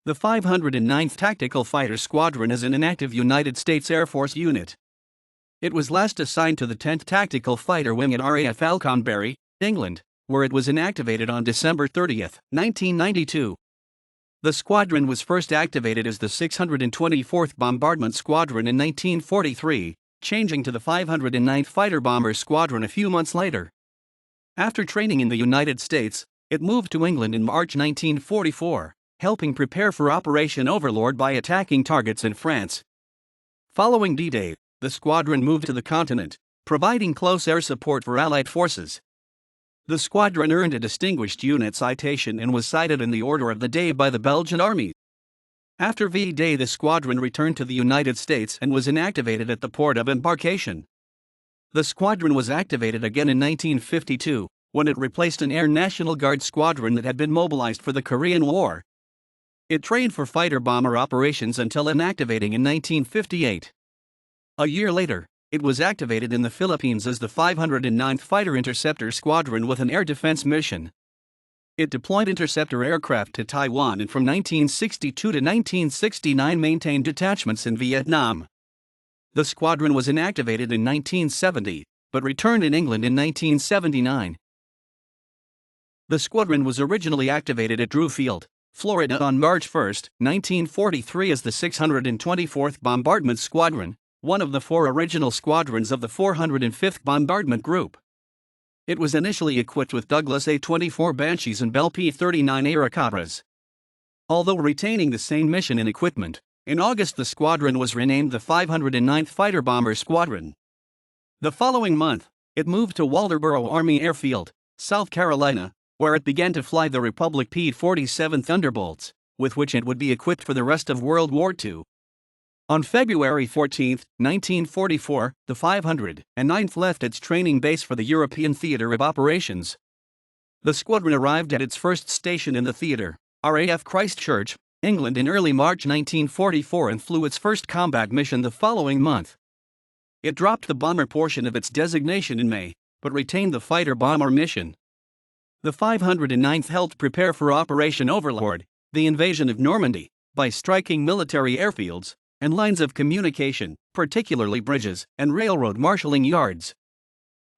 The 509th Tactical Fighter Squadron is an inactive United States Air Force unit. It was last assigned to the 10th Tactical Fighter Wing at RAF Alconbury, England, where it was inactivated on December 30, 1992. The squadron was first activated as the 624th Bombardment Squadron in 1943, changing to the 509th Fighter-Bomber Squadron a few months later. After training in the United States, it moved to England in March 1944, helping prepare for Operation Overlord by attacking targets in France. Following D-Day, the squadron moved to the continent, providing close air support for Allied forces. The squadron earned a Distinguished Unit Citation and was cited in the order of the day by the Belgian Army. After V-Day, the squadron returned to the United States and was inactivated at the Port of Embarkation. The squadron was activated again in 1952, when it replaced an Air National Guard squadron that had been mobilized for the Korean War. It trained for fighter-bomber operations until inactivating in 1958. A year later, it was activated in the Philippines as the 509th Fighter Interceptor Squadron with an air defense mission. It deployed interceptor aircraft to Taiwan and from 1962 to 1969 maintained detachments in Vietnam. The squadron was inactivated in 1970, but returned in England in 1979. The squadron was originally activated at Drew Field, Florida on March 1, 1943 as the 624th Bombardment Squadron, one of the four original squadrons of the 405th Bombardment Group. It was initially equipped with Douglas A-24 Banshees and Bell P-39 Airacobras. Although retaining the same mission and equipment, in August the squadron was renamed the 509th Fighter-Bomber Squadron. The following month, it moved to Walterboro Army Airfield, South Carolina, where it began to fly the Republic P-47 Thunderbolts, with which it would be equipped for the rest of World War II. On February 14, 1944, the 509th left its training base for the European Theater of Operations. The squadron arrived at its first station in the theater, RAF Christchurch, England in early March 1944 and flew its first combat mission the following month. It dropped the bomber portion of its designation in May, but retained the fighter-bomber mission. The 509th helped prepare for Operation Overlord, the invasion of Normandy, by striking military airfields and lines of communication, particularly bridges and railroad marshalling yards.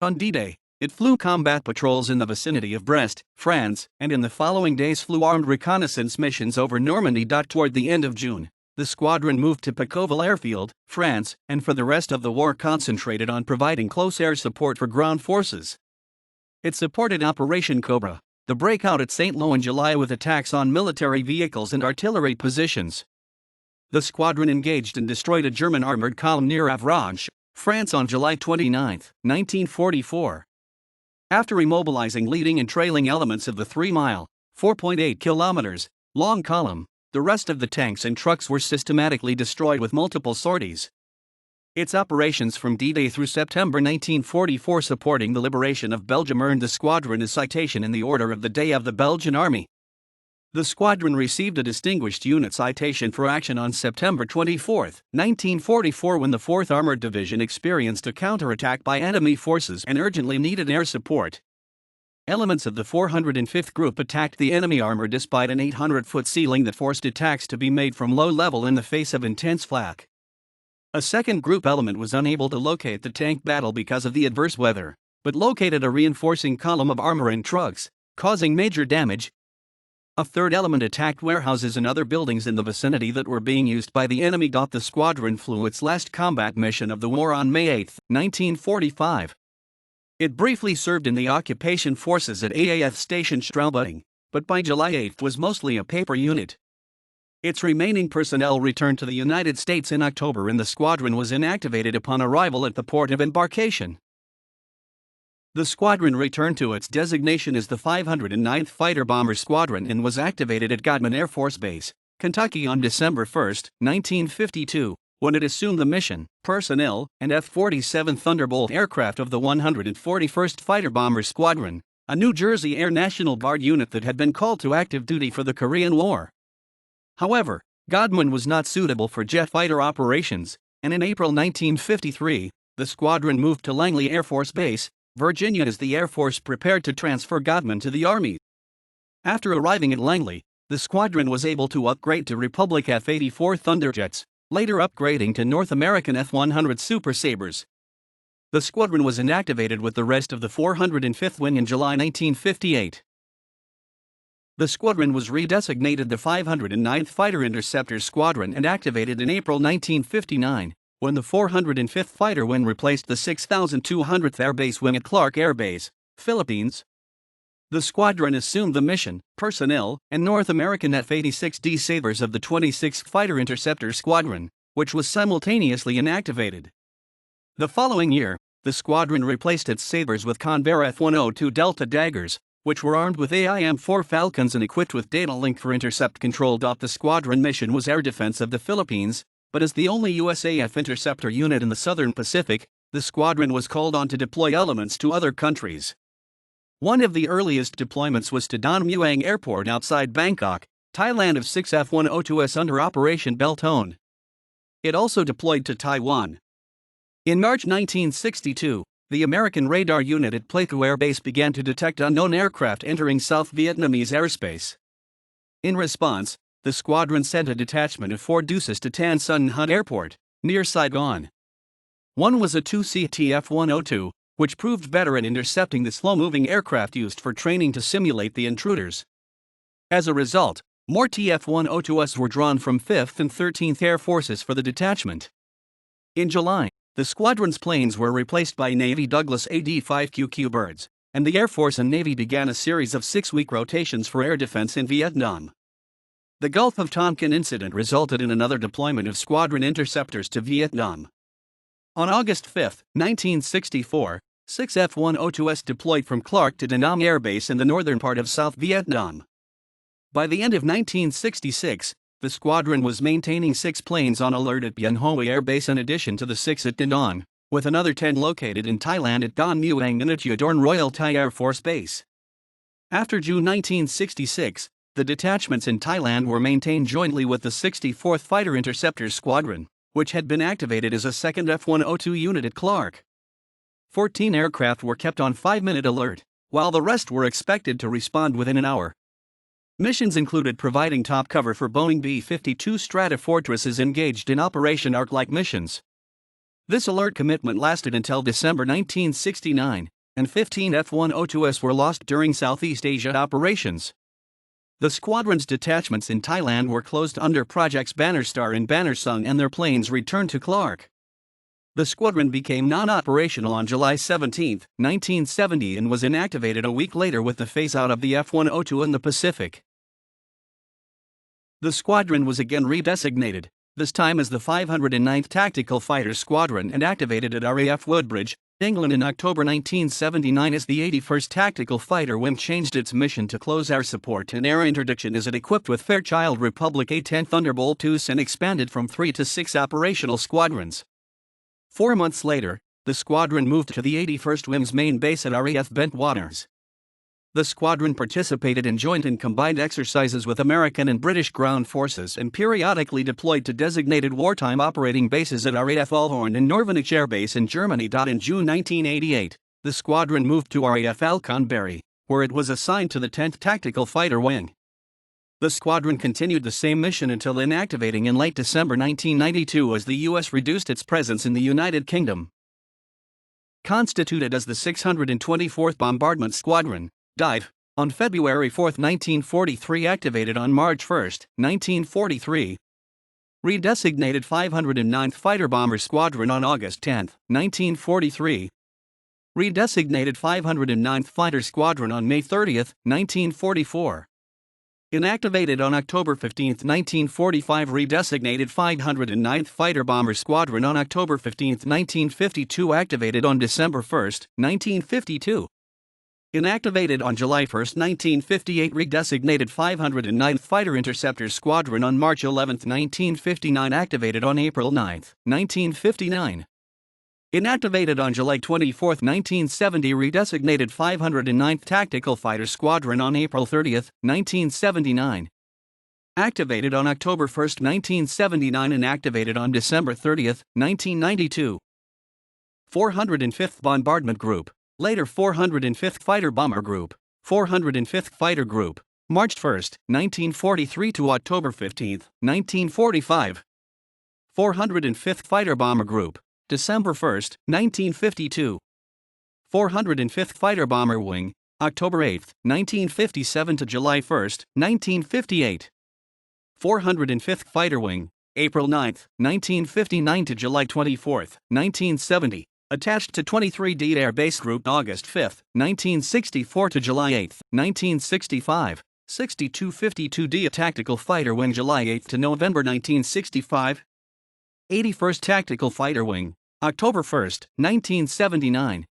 On D-Day, it flew combat patrols in the vicinity of Brest, France, and in the following days flew armed reconnaissance missions over Normandy. Toward the end of June, the squadron moved to Pacoville Airfield, France, and for the rest of the war concentrated on providing close air support for ground forces. It supported Operation Cobra, the breakout at St. Lo in July with attacks on military vehicles and artillery positions. The squadron engaged and destroyed a German armored column near Avranches, France on July 29, 1944. After immobilizing leading and trailing elements of the 3-mile, 4.8 kilometers, long column, the rest of the tanks and trucks were systematically destroyed with multiple sorties. Its operations from D-Day through September 1944 supporting the liberation of Belgium earned the squadron a citation in the order of the day of the Belgian Army. The squadron received a Distinguished Unit Citation for action on September 24, 1944 when the 4th Armored Division experienced a counterattack by enemy forces and urgently needed air support. Elements of the 405th Group attacked the enemy armor despite an 800-foot ceiling that forced attacks to be made from low level in the face of intense flak. A second group element was unable to locate the tank battle because of the adverse weather, but located a reinforcing column of armor and trucks, causing major damage. A third element attacked warehouses and other buildings in the vicinity that were being used by the enemy. The squadron flew its last combat mission of the war on May 8, 1945. It briefly served in the occupation forces at AAF Station Straubing, but by July 8 was mostly a paper unit. Its remaining personnel returned to the United States in October and the squadron was inactivated upon arrival at the Port of Embarkation. The squadron returned to its designation as the 509th Fighter-Bomber Squadron and was activated at Godman Air Force Base, Kentucky on December 1, 1952, when it assumed the mission, personnel, and F-47 Thunderbolt aircraft of the 141st Fighter-Bomber Squadron, a New Jersey Air National Guard unit that had been called to active duty for the Korean War. However, Godman was not suitable for jet fighter operations, and in April 1953, the squadron moved to Langley Air Force Base, Virginia as the Air Force prepared to transfer Godman to the Army. After arriving at Langley, the squadron was able to upgrade to Republic F-84 Thunderjets, later upgrading to North American F-100 Super Sabres. The squadron was inactivated with the rest of the 405th Wing in July 1958. The squadron was redesignated the 509th Fighter Interceptor Squadron and activated in April 1959, when the 405th Fighter Wing replaced the 6,200th Air Base Wing at Clark Air Base, Philippines. The squadron assumed the mission, personnel, and North American F-86D Sabres of the 26th Fighter Interceptor Squadron, which was simultaneously inactivated. The following year, the squadron replaced its Sabres with Convair F-102 Delta Daggers, which were armed with AIM-4 Falcons and equipped with data link for intercept control. The squadron mission was air defense of the Philippines, but as the only USAF interceptor unit in the Southern Pacific, the squadron was called on to deploy elements to other countries. One of the earliest deployments was to Don Mueang Airport outside Bangkok, Thailand of 6 F-102s under Operation Beltone. It also deployed to Taiwan. In March 1962, the American radar unit at Pleiku Air Base began to detect unknown aircraft entering South Vietnamese airspace. In response, the squadron sent a detachment of 4 Deuces to Tan Son Nhut Airport, near Saigon. One was a 2-seat TF-102, which proved better at intercepting the slow-moving aircraft used for training to simulate the intruders. As a result, more TF-102s were drawn from 5th and 13th Air Forces for the detachment. In July, the squadron's planes were replaced by Navy Douglas AD-5QQ Birds, and the Air Force and Navy began a series of 6-week rotations for air defense in Vietnam. The Gulf of Tonkin incident resulted in another deployment of squadron interceptors to Vietnam. On August 5, 1964, 6 F-102s deployed from Clark to Da Nang Air Base in the northern part of South Vietnam. By the end of 1966, the squadron was maintaining 6 planes on alert at Bien Hoa Air Base in addition to the 6 at Da Nang, with another 10 located in Thailand at Don Mueang and at Udorn Royal Thai Air Force Base. After June 1966, the detachments in Thailand were maintained jointly with the 64th Fighter Interceptor Squadron, which had been activated as a second F-102 unit at Clark. 14 aircraft were kept on 5-minute alert, while the rest were expected to respond within an hour. Missions included providing top cover for Boeing B-52 Stratofortresses engaged in Operation Arc-like missions. This alert commitment lasted until December 1969, and 15 F-102s were lost during Southeast Asia operations. The squadron's detachments in Thailand were closed under Projects Bannerstar and Bannersung, and their planes returned to Clark. The squadron became non-operational on July 17, 1970, and was inactivated a week later with the phase-out of the F-102 in the Pacific. The squadron was again redesignated, this time as the 509th Tactical Fighter Squadron, and activated at RAF Woodbridge, England in October 1979 as the 81st Tactical Fighter Wing changed its mission to close air support and air interdiction as it equipped with Fairchild Republic A-10 Thunderbolt IIs and expanded from 3 to 6 operational squadrons. 4 months later, the squadron moved to the 81st Wing's main base at RAF Bentwaters. The squadron participated in joint and combined exercises with American and British ground forces and periodically deployed to designated wartime operating bases at RAF Alhorn and Norvenich Air Base in Germany. In June 1988, the squadron moved to RAF Alconbury, where it was assigned to the 10th Tactical Fighter Wing. The squadron continued the same mission until inactivating in late December 1992 as the U.S. reduced its presence in the United Kingdom. Constituted as the 624th Bombardment Squadron, died on February 4, 1943, activated on March 1, 1943. Redesignated 509th Fighter-Bomber Squadron on August 10, 1943. Redesignated 509th Fighter Squadron on May 30, 1944. Inactivated on October 15, 1945. Redesignated 509th Fighter-Bomber Squadron on October 15, 1952. Activated on December 1, 1952. Inactivated on July 1, 1958. Redesignated 509th Fighter Interceptor Squadron on March 11, 1959. Activated on April 9, 1959. Inactivated on July 24, 1970. Redesignated 509th Tactical Fighter Squadron on April 30, 1979. Activated on October 1, 1979 and activated on December 30, 1992. 405th Bombardment Group, later 405th Fighter Bomber Group, 405th Fighter Group, March 1, 1943 to October 15, 1945. 405th Fighter Bomber Group, December 1, 1952. 405th Fighter Bomber Wing, October 8, 1957 to July 1, 1958. 405th Fighter Wing, April 9, 1959 to July 24, 1970. Attached to 23D Air Base Group, August 5, 1964 to July 8, 1965. 6252D Tactical Fighter Wing, July 8 to November 1965. 81st Tactical Fighter Wing, October 1, 1979.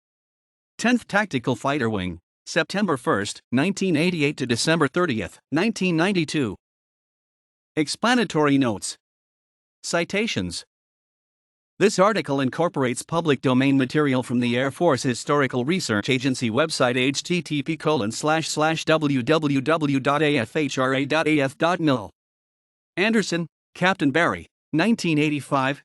10th Tactical Fighter Wing, September 1, 1988 to December 30, 1992. Explanatory notes. Citations. This article incorporates public domain material from the Air Force Historical Research Agency website http://www.afhra.af.mil. Anderson, Captain Barry, 1985.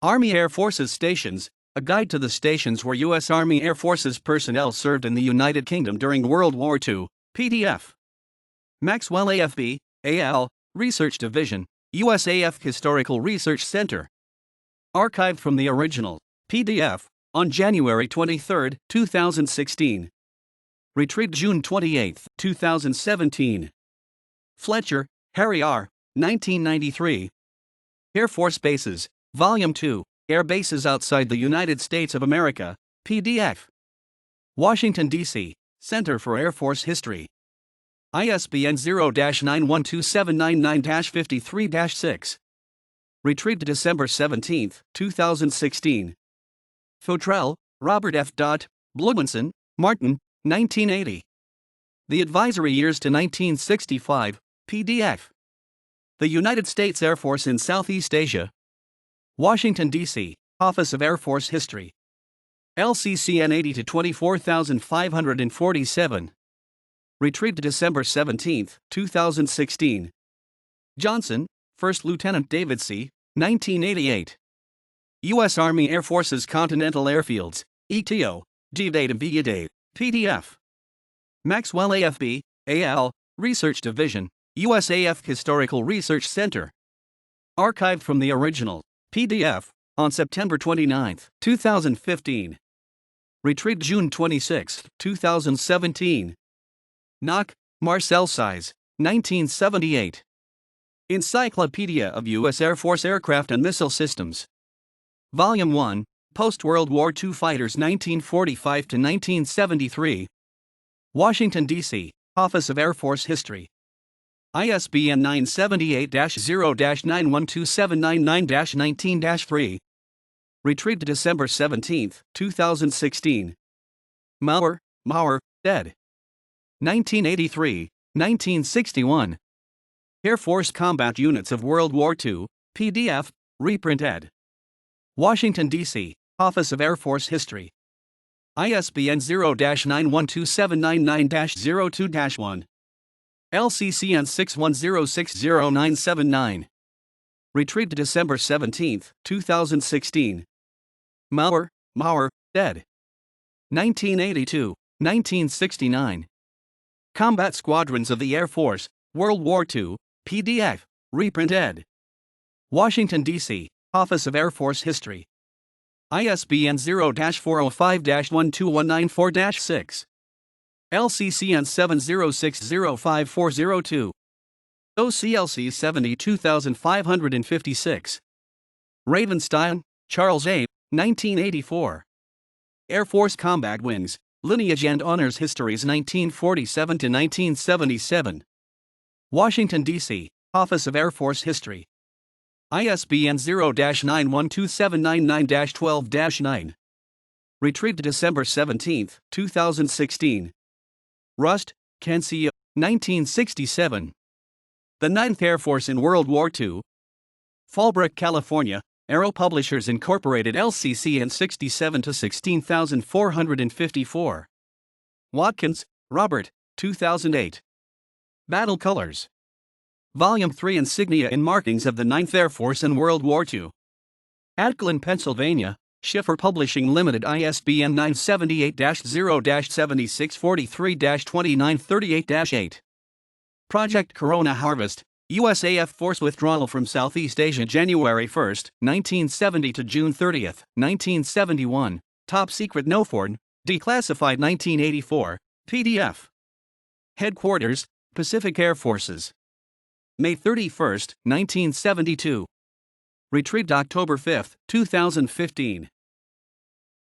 Army Air Forces Stations, a guide to the stations where U.S. Army Air Forces personnel served in the United Kingdom during World War II, PDF. Maxwell AFB, AL, Research Division, USAF Historical Research Center. Archived from the original, PDF, on January 23, 2016. Retrieved June 28, 2017. Fletcher, Harry R., 1993. Air Force Bases, Volume 2, Air Bases Outside the United States of America, PDF. Washington, D.C., Center for Air Force History. ISBN 0-912799-53-6. Retrieved December 17, 2016. Fotrell, Robert F. Blumenson, Martin, 1980. The Advisory Years to 1965, PDF. The United States Air Force in Southeast Asia. Washington, D.C., Office of Air Force History. LCCN 80 to 24547. Retrieved December 17, 2016. Johnson, First Lieutenant David C., 1988. U.S. Army Air Forces Continental Airfields, ETO, G-Date and V-Date, PDF. Maxwell AFB, AL, Research Division, USAF Historical Research Center. Archived from the original, PDF, on September 29, 2015. Retrieved June 26, 2017. Knock, Marcel Size, 1978. Encyclopedia of U.S. Air Force Aircraft and Missile Systems. Volume 1, Post-World War II Fighters 1945 to 1973. Washington, D.C., Office of Air Force History. ISBN 978-0-912799-19-3. Retrieved December 17, 2016. Maurer, ed. 1983, 1961. Air Force Combat Units of World War II, PDF, reprint ed. Washington, D.C., Office of Air Force History. ISBN 0-912799-02-1. LCCN 61060979. Retrieved December 17, 2016. Maurer, ed. 1982, 1969. Combat Squadrons of the Air Force, World War II, PDF, reprint ed. Washington, D.C., Office of Air Force History. ISBN 0-405-12194-6. LCCN 70605402. OCLC 72556. Ravenstein, Charles A., 1984. Air Force Combat Wings, Lineage and Honors Histories 1947 to 1977. Washington, D.C., Office of Air Force History. ISBN 0-912799-12-9. Retrieved December 17, 2016. Rust, Ken C., 1967. The 9th Air Force in World War II. Fallbrook, California, Aero Publishers Incorporated LCCN 67 to 16454. Watkins, Robert, 2008. Battle Colors. Volume 3 Insignia and Markings of the 9th Air Force in World War II. Atklin, Pennsylvania, Schiffer Publishing Limited, ISBN 978-0-7643-2938-8. Project Corona Harvest, USAF force withdrawal from Southeast Asia January 1, 1970 to June 30, 1971, Top Secret NOFORD, Declassified 1984, PDF. Headquarters, Pacific Air Forces. May 31, 1972. Retrieved October 5, 2015.